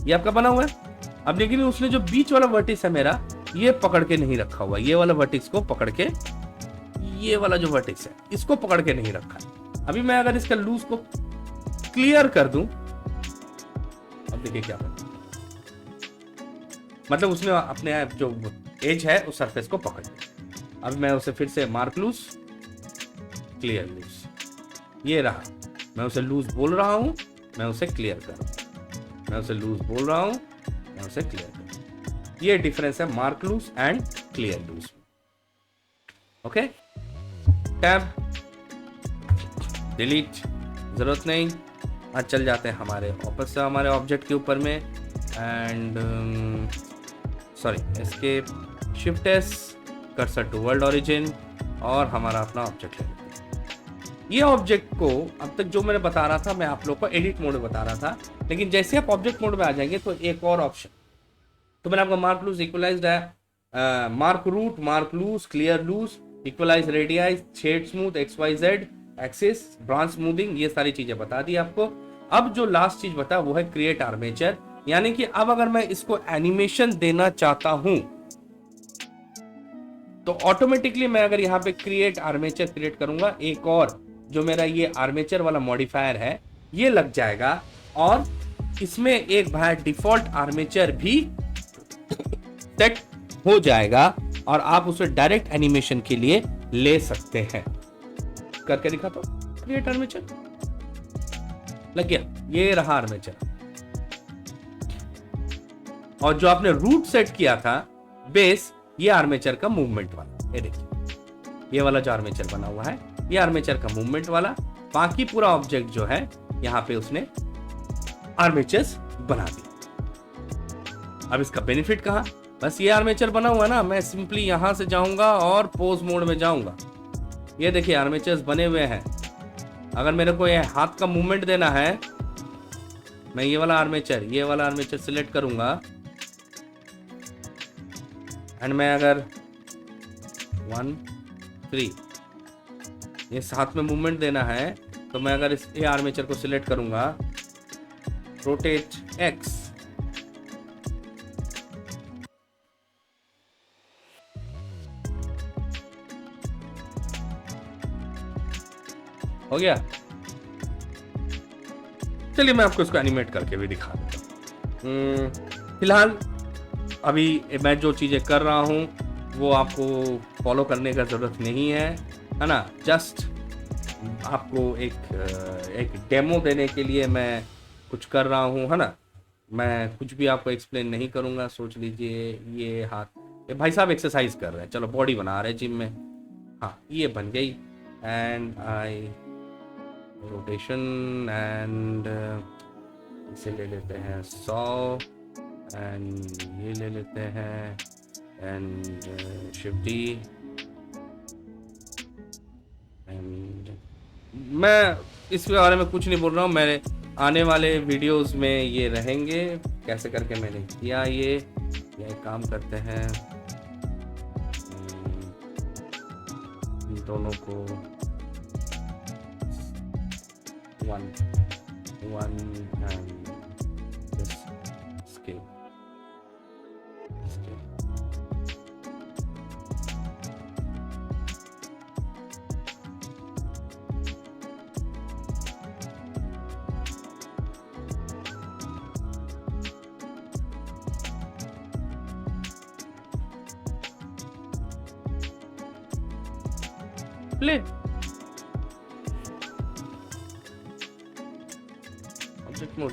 ये आपका बना हुआ है। अब लेकिन उसने जो बीच वाला वर्टिक्स है मेरा, ये पकड़ के नहीं रखा हुआ, ये वाला वर्टिक्स को पकड़ के, ये वाला जो वर्टिक्स है इसको पकड़ के नहीं रखा है। अभी मैं अगर इसका लूज को क्लियर कर दूं, अब देखिए क्या होगा, मतलब उसने अपने जो एज है उस सरफेस को पकड़ लिया। अब मैं उसे फिर से मार्क लूज, क्लियर लूज, ये रहा, मैं उसे लूज बोल रहा हूं, मैं उसे क्लियर कर रहा हूं, मैं उसे लूज बोल रहा हूं, मैं उसे क्लियर कर रहा हूं। ये डिफरेंस है mark loose and clear loose. Okay, tab delete, जरूरत नहीं। आज चल जाते हैं हमारे वापस से हमारे ऑब्जेक्ट के ऊपर में, and sorry escape, shift S, cursor to world origin, और हमारा अपना ऑब्जेक्ट ले लेते हैं। ये ऑब्जेक्ट को अब तक जो मैंने बता रहा था, मैं आप लोग को एडिट मोड में बता रहा था, लेकिन जैसे आप ऑब्जेक्ट मोड में आ जाएंगे तो एक और ऑप्शन, तो मैंने आपको मार्क लूज, इक्वलाइज्ड है, mark root, mark loose, clear loose, equalize radii, shade smooth, X Y Z axis, branch smoothing, ये सारी चीजें बता दी आपको। अब जो लास्ट चीज बता वो है क्रिएट आर्मेचर, यानी कि अब अगर मैं इसको एनिमेशन देना चाहता हूं तो ऑटोमेटिकली मैं अगर यहाँ पे क्रिएट आर्मेचर क्रिएट करूंगा, एक और जो मेरा ये आर्मेचर वाला मॉडिफायर है ये लग जाएगा, और इसमें एक भाई डिफॉल्ट आर्मेचर भी सेट हो जाएगा, और आप उसे डायरेक्ट एनिमेशन के लिए ले सकते हैं। करके दिखा तो, क्रिएट आर्मेचर लग गया, ये रहा आर्मेचर। और जो आपने रूट सेट किया था बेस, ये आर्मेचर का मूवमेंट वाला, ये देखिए ये वाला जो आर्मेचर बना हुआ है ये आर्मेचर का मूवमेंट वाला। बाकी पूरा ऑब्जेक्ट जो है यहां पे उसने आर्मेचर्स बना दिया। अब इसका बेनिफिट कहां, बस ये आर्मेचर बना हुआ है ना, मैं सिंपली यहां से जाऊंगा और पोज मोड में जाऊंगा, ये देखिए आर्मेचर्स बने हुए हैं। अगर मेरे को ये हाथ का मूवमेंट देना है, मैं ये वाला आर्मेचर सिलेक्ट करूंगा, एंड मैं अगर 1 3 ये साथ में मूवमेंट देना है, तो मैं अगर इस ये आर्मेचर को सिलेक्ट करूंगा, रोटेट एक्स, हो गया। चलिए मैं आपको इसको एनिमेट करके भी दिखा देता हूँ। फिलहाल अभी मैं जो चीजें कर रहा हूँ वो आपको फॉलो करने का जरूरत नहीं है ना, जस्ट आपको एक डेमो देने के लिए मैं कुछ कर रहा हूँ, है ना। मैं कुछ भी आपको एक्सप्लेन नहीं करूँगा। सोच लीजिए ये हाथ, ये भाई साहब एक्सरसाइज कर रहे हैं, चलो बॉडी बना रहे हैं जिम में, हाँ ये बन गई। एंड आई रोटेशन, एंड इसे ले लेते हैं 100, एंड ये ले लेते हैं, एंड शिफ्ट डी, एंड मैं इसके बारे में कुछ नहीं बोल रहा हूँ, मेरे आने वाले वीडियोस में ये रहेंगे कैसे करके मैंने किया। ये काम करते हैं, इन दोनों को 1 and scale play. Object mode,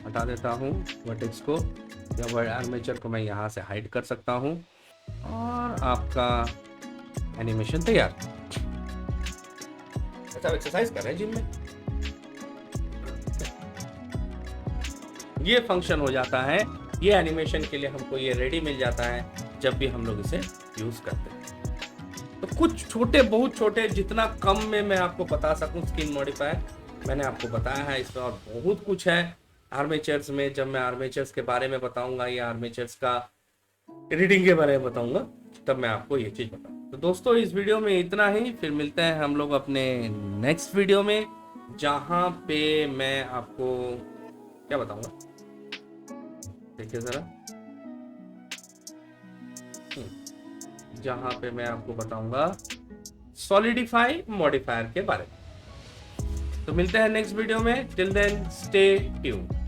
हटा देता हूँ वर्टेक्स को, या आर्मेचर को मैं यहाँ से हाइड कर सकता हूँ, और आपका एनिमेशन तैयार। अच्छा एक्सरसाइज कर रहे हैं जिम में, ये फंक्शन हो जाता है, ये एनिमेशन के लिए हमको ये रेडी मिल जाता है जब भी हम लोग इसे यूज करते हैं। तो कुछ छोटे, बहुत छोटे, जितना कम में मैं आपको बता सकूं स्किन मॉडिफायर मैंने आपको बताया है। इसमें और बहुत कुछ है आर्मेचर्स में। जब मैं आर्मेचर्स के बारे में बताऊंगा या आर्मेचर्स का एडिटिंग के बारे में बताऊंगा तब मैं आपको ये चीज बताऊंगा। तो दोस्तों इस वीडियो में इतना ही, फिर मिलते हैं हम लोग अपने नेक्स्ट वीडियो में, जहां पे मैं आपको क्या बताऊंगा, देखिए जरा, जहां पे मैं आपको बताऊंगा सॉलिडिफाई मॉडिफायर के बारे में। तो मिलते हैं नेक्स्ट वीडियो में, टिल देन स्टे ट्यून्ड।